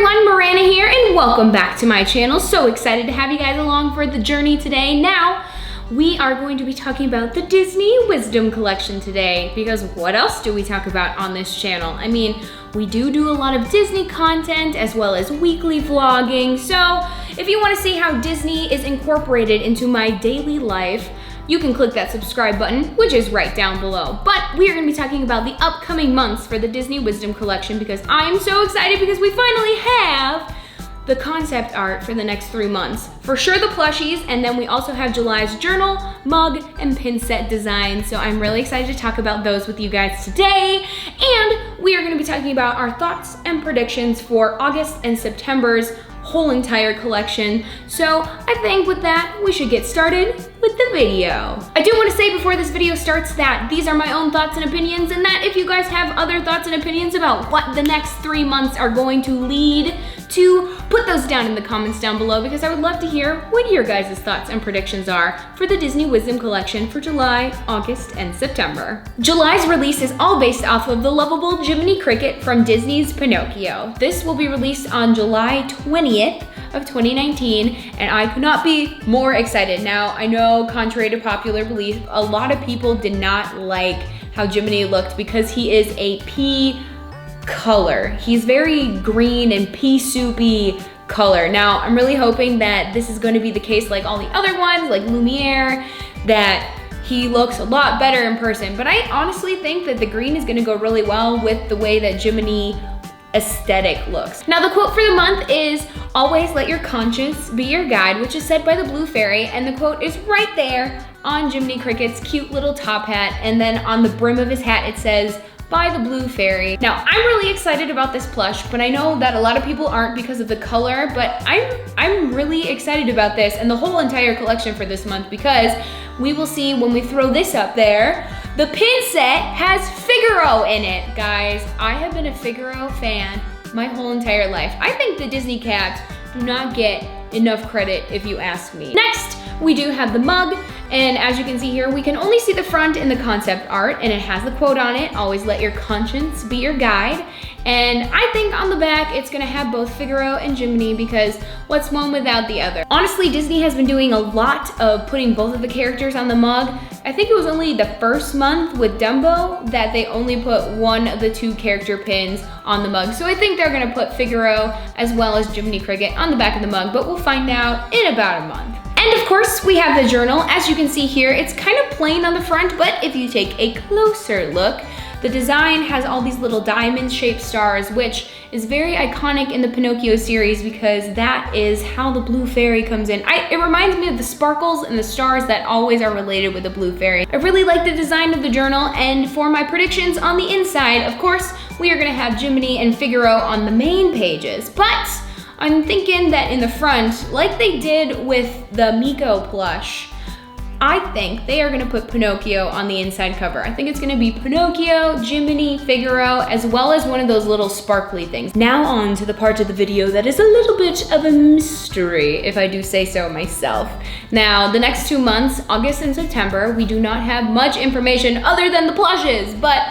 everyone, Miranda here, and welcome back to my channel. So excited to have you guys along for the journey today. Now, we are going to be talking about the Disney Wisdom Collection today, because what else do we talk about on this channel? I mean, we do a lot of Disney content as well as weekly vlogging. So if you want to see how Disney is incorporated into my daily life, you can click that subscribe button, which is right down below. But we are gonna be talking about the upcoming months for the Disney Wisdom Collection, because I'm so excited because we finally have the concept art for the next 3 months. For sure the plushies, and then we also have July's journal, mug, and pin set design. So I'm really excited to talk about those with you guys today. And we are gonna be talking about our thoughts and predictions for August and September's whole entire collection. So I think with that, we should get started with the video. I do want to say before this video starts that these are my own thoughts and opinions, and that if you guys have other thoughts and opinions about what the next 3 months are going to lead to, put those down in the comments down below, because I would love to hear what your guys' thoughts and predictions are for the Disney Wisdom Collection for July, August, and September. July's release is all based off of the lovable Jiminy Cricket from Disney's Pinocchio. This will be released on July 20th of 2019, and I could not be more excited. Now, I know, contrary to popular belief, a lot of people did not like how Jiminy looked because he is a pea color. He's very green and pea soupy color. Now, I'm really hoping that this is going to be the case like all the other ones, like Lumiere, that he looks a lot better in person. But I honestly think that the green is going to go really well with the way that Jiminy aesthetic looks. Now, the quote for the month is, "Always let your conscience be your guide," which is said by the Blue Fairy, and the quote is right there on Jiminy Cricket's cute little top hat, and then on the brim of his hat it says, "By the Blue Fairy." Now, I'm really excited about this plush, but I know that a lot of people aren't because of the color, but I'm really excited about this and the whole entire collection for this month, because we will see when we throw this up there, the pin set has Figaro in it. Guys, I have been a Figaro fan my whole entire life. I think the Disney cats do not get enough credit, if you ask me. Next, we do have the mug, and as you can see here, we can only see the front in the concept art, and it has the quote on it, "Always let your conscience be your guide." And I think on the back, it's gonna have both Figaro and Jiminy, because what's one without the other? Honestly, Disney has been doing a lot of putting both of the characters on the mug. I think it was only the first month with Dumbo that they only put one of the 2 character pins on the mug. So I think they're gonna put Figaro as well as Jiminy Cricket on the back of the mug, but we'll find out in about a month. And of course, we have the journal. As you can see here, it's kind of plain on the front, but if you take a closer look, the design has all these little diamond-shaped stars, which is very iconic in the Pinocchio series, because that is how the Blue Fairy comes in. It reminds me of the sparkles and the stars that always are related with the Blue Fairy. I really like the design of the journal, and for my predictions on the inside, of course, we are gonna have Jiminy and Figaro on the main pages, but I'm thinking that in the front, like they did with the Miko plush, I think they are gonna put Pinocchio on the inside cover. I think it's gonna be Pinocchio, Jiminy, Figaro, as well as one of those little sparkly things. Now on to the part of the video that is a little bit of a mystery, if I do say so myself. Now, the next 2 months, August and September, we do not have much information other than the plushes, but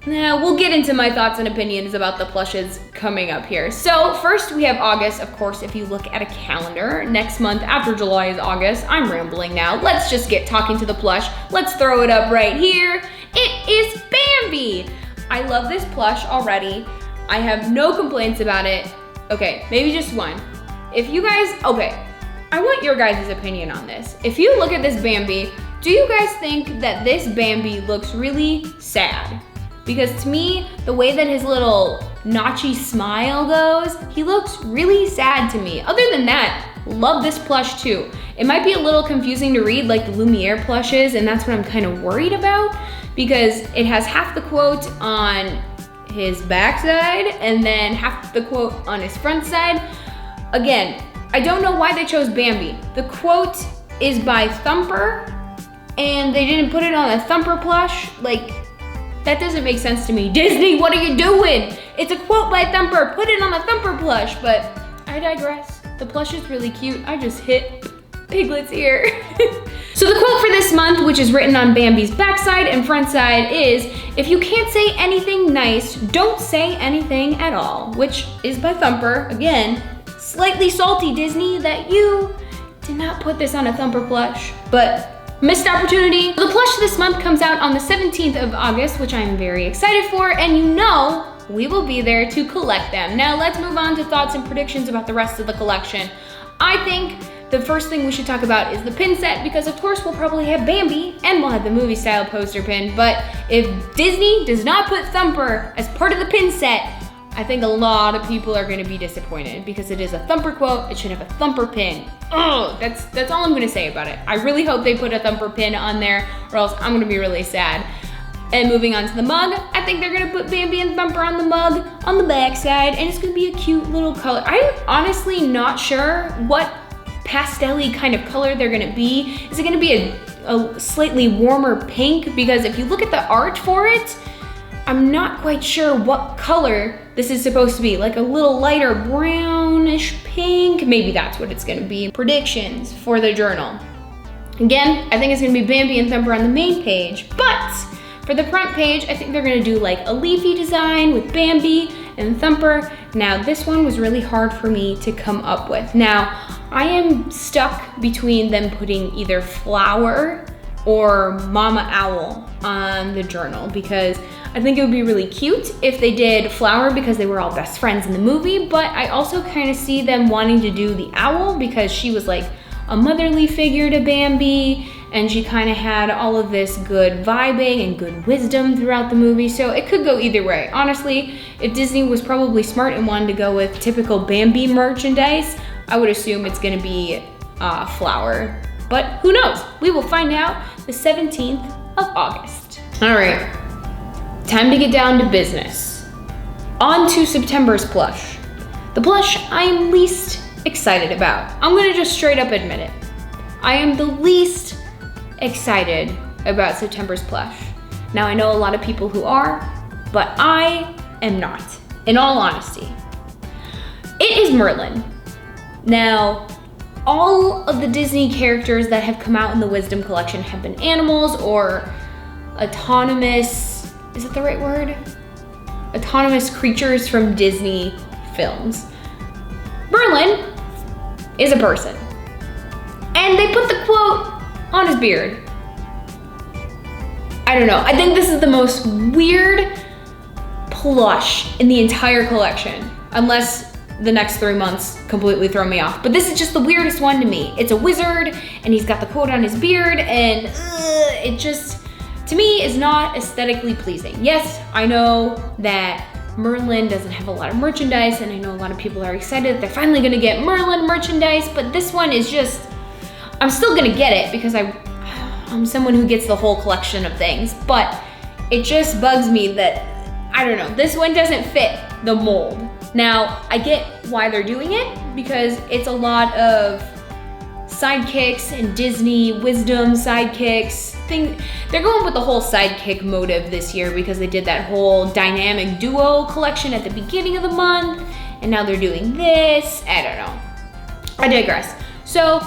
we'll get into my thoughts and opinions about the plushes coming up here. So first we have August. Of course, if you look at a calendar, next month after July is August. I'm rambling now. Let's just get talking to the plush. Let's throw it up right here. It is Bambi. I love this plush already. I have no complaints about it. Okay, maybe just one. If you guys, okay, I want your guys' opinion on this. If you look at this Bambi, do you guys think that this Bambi looks really sad? Because to me, the way that his little notchy smile goes, he looks really sad to me. Other than that, love this plush too. It might be a little confusing to read like the Lumiere plushes, and that's what I'm kind of worried about, because it has half the quote on his backside and then half the quote on his front side. Again, I don't know why they chose Bambi. The quote is by Thumper, and they didn't put it on a Thumper plush. Like, that doesn't make sense to me. Disney, what are you doing? It's a quote by Thumper. Put it on a Thumper plush, but I digress. The plush is really cute. I just hit Piglet's ear. So the quote for this month, which is written on Bambi's backside and front side, is, "If you can't say anything nice, don't say anything at all," which is by Thumper. Again, slightly salty, Disney, that you did not put this on a Thumper plush, but missed opportunity. The plush this month comes out on the 17th of August, which I'm very excited for, and you know we will be there to collect them. Now let's move on to thoughts and predictions about the rest of the collection. I think the first thing we should talk about is the pin set, because of course we'll probably have Bambi and we'll have the movie style poster pin, but if Disney does not put Thumper as part of the pin set, I think a lot of people are gonna be disappointed, because it is a Thumper quote, it should have a Thumper pin. Oh, that's all I'm gonna say about it. I really hope they put a Thumper pin on there, or else I'm gonna be really sad. And moving on to the mug, I think they're gonna put Bambi and Thumper on the mug on the back side, and it's gonna be a cute little color. I'm honestly not sure what pastel-y kind of color they're gonna be. Is it gonna be a slightly warmer pink? Because if you look at the art for it, I'm not quite sure what color this is supposed to be. Like a little lighter brownish pink. Maybe that's what it's gonna be. Predictions for the journal. Again, I think it's gonna be Bambi and Thumper on the main page, but for the front page, I think they're gonna do like a leafy design with Bambi and Thumper. Now, this one was really hard for me to come up with. Now, I am stuck between them putting either flower or Mama Owl on the journal, because I think it would be really cute if they did flower because they were all best friends in the movie, but I also kind of see them wanting to do the owl because she was like a motherly figure to Bambi, and she kind of had all of this good vibing and good wisdom throughout the movie, so it could go either way. Honestly, if Disney was probably smart and wanted to go with typical Bambi merchandise, I would assume it's gonna be flower, but who knows? We will find out the 17th of August. All right, time to get down to business. On to September's plush. The plush I'm least excited about. I'm gonna just straight up admit it. I am the least excited about September's plush. Now I know a lot of people who are, but I am not, in all honesty. It is Merlin. Now, all of the Disney characters that have come out in the Wisdom Collection have been animals or autonomous, is that the right word? Autonomous creatures from Disney films. Merlin is a person. And they put the quote on his beard. I don't know, I think this is the most weird plush in the entire collection, unless the next 3 months completely throw me off. But this is just the weirdest one to me. It's a wizard, and he's got the quote on his beard, and it just, to me, is not aesthetically pleasing. Yes, I know that Merlin doesn't have a lot of merchandise, and I know a lot of people are excited that they're finally gonna get Merlin merchandise, but this one is just, I'm still gonna get it because I'm someone who gets the whole collection of things, but it just bugs me that, I don't know, this one doesn't fit the mold. Now, I get why they're doing it, because it's a lot of sidekicks and Disney wisdom sidekicks. They're going with the whole sidekick motive this year because they did that whole dynamic duo collection at the beginning of the month, and now they're doing this. I don't know. I digress. So,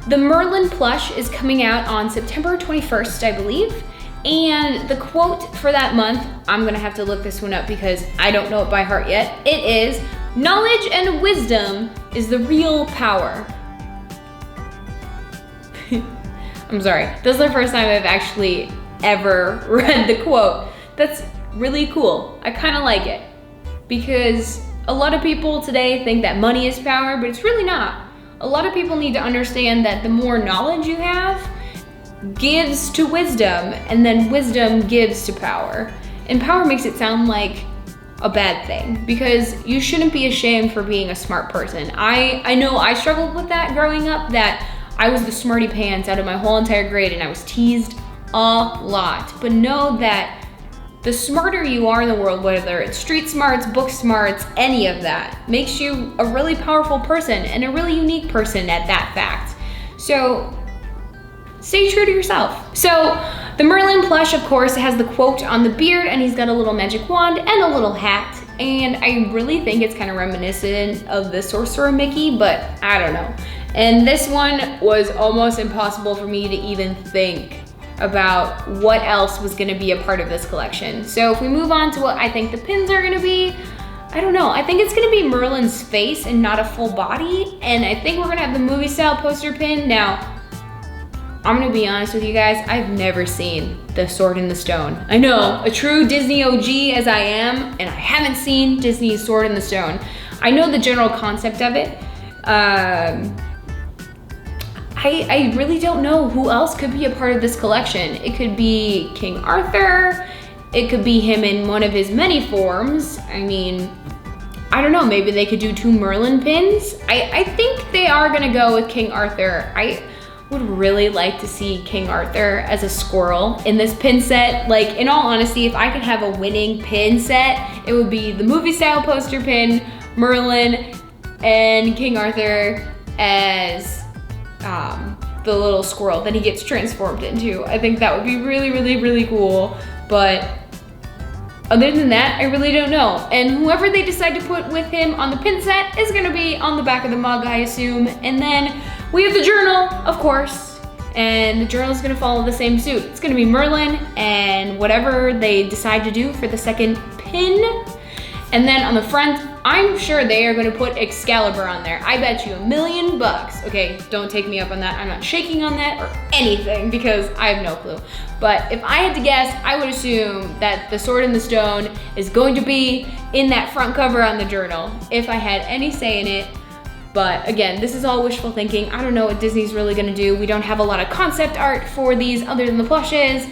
the Merlin plush is coming out on September 21st, I believe. And the quote for that month, I'm gonna have to look this one up because I don't know it by heart yet. It is, "Knowledge and wisdom is the real power." I'm sorry, this is the first time I've actually ever read the quote. That's really cool. I kinda like it because a lot of people today think that money is power, but it's really not. A lot of people need to understand that the more knowledge you have, gives to wisdom, and then wisdom gives to power. And power makes it sound like a bad thing, because you shouldn't be ashamed for being a smart person. I know I struggled with that growing up, that I was the smarty pants out of my whole entire grade and I was teased a lot. But know that the smarter you are in the world, whether it's street smarts, book smarts, any of that, makes you a really powerful person and a really unique person at that fact. So stay true to yourself. So the Merlin plush, of course, has the quote on the beard, and he's got a little magic wand and a little hat. And I really think it's kind of reminiscent of the Sorcerer Mickey, but I don't know. And this one was almost impossible for me to even think about what else was gonna be a part of this collection. So if we move on to what I think the pins are gonna be, I don't know. I think it's gonna be Merlin's face and not a full body. And I think we're gonna have the movie style poster pin. Now, I'm gonna be honest with you guys, I've never seen the Sword in the Stone. I know, a true Disney OG as I am, and I haven't seen Disney's Sword in the Stone. I know the general concept of it. I really don't know who else could be a part of this collection. It could be King Arthur. It could be him in one of his many forms. I mean, I don't know, maybe they could do 2 Merlin pins. I think they are gonna go with King Arthur. I would really like to see King Arthur as a squirrel in this pin set. Like, in all honesty, if I could have a winning pin set, it would be the movie style poster pin, Merlin, and King Arthur as the little squirrel that he gets transformed into. I think that would be really, really, really cool. But other than that, I really don't know. And whoever they decide to put with him on the pin set is gonna be on the back of the mug, I assume. And then we have the journal, of course. And the journal is gonna follow the same suit. It's gonna be Merlin and whatever they decide to do for the second pin. And then on the front, I'm sure they are gonna put Excalibur on there. I bet you $1,000,000. Okay, don't take me up on that. I'm not shaking on that or anything because I have no clue. But if I had to guess, I would assume that the Sword in the Stone is going to be in that front cover on the journal, if I had any say in it. But again, this is all wishful thinking. I don't know what Disney's really gonna do. We don't have a lot of concept art for these other than the plushes.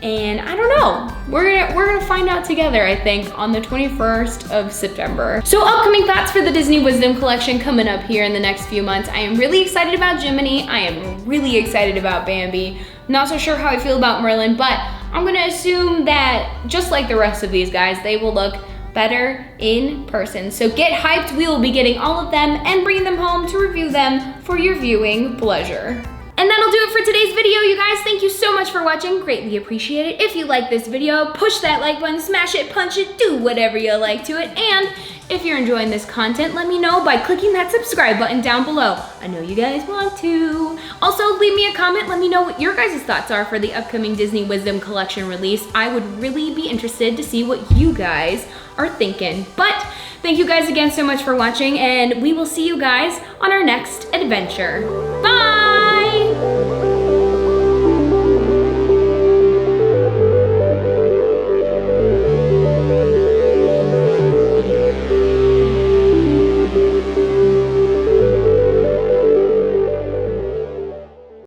And I don't know, we're gonna find out together, I think, on the 21st of September. So upcoming thoughts for the Disney Wisdom Collection coming up here in the next few months. I am really excited about Jiminy. I am really excited about Bambi. Not so sure how I feel about Merlin, but I'm gonna assume that just like the rest of these guys, they will look better in person. So get hyped, we will be getting all of them and bringing them home to review them for your viewing pleasure. And that'll do it for today's video, you guys. Thank you so much for watching. Greatly appreciate it. If you like this video, push that like button, smash it, punch it, do whatever you like to it. And if you're enjoying this content, let me know by clicking that subscribe button down below. I know you guys want to. Also, leave me a comment. Let me know what your guys' thoughts are for the upcoming Disney Wisdom Collection release. I would really be interested to see what you guys are thinking. But thank you guys again so much for watching, and we will see you guys on our next adventure. Bye!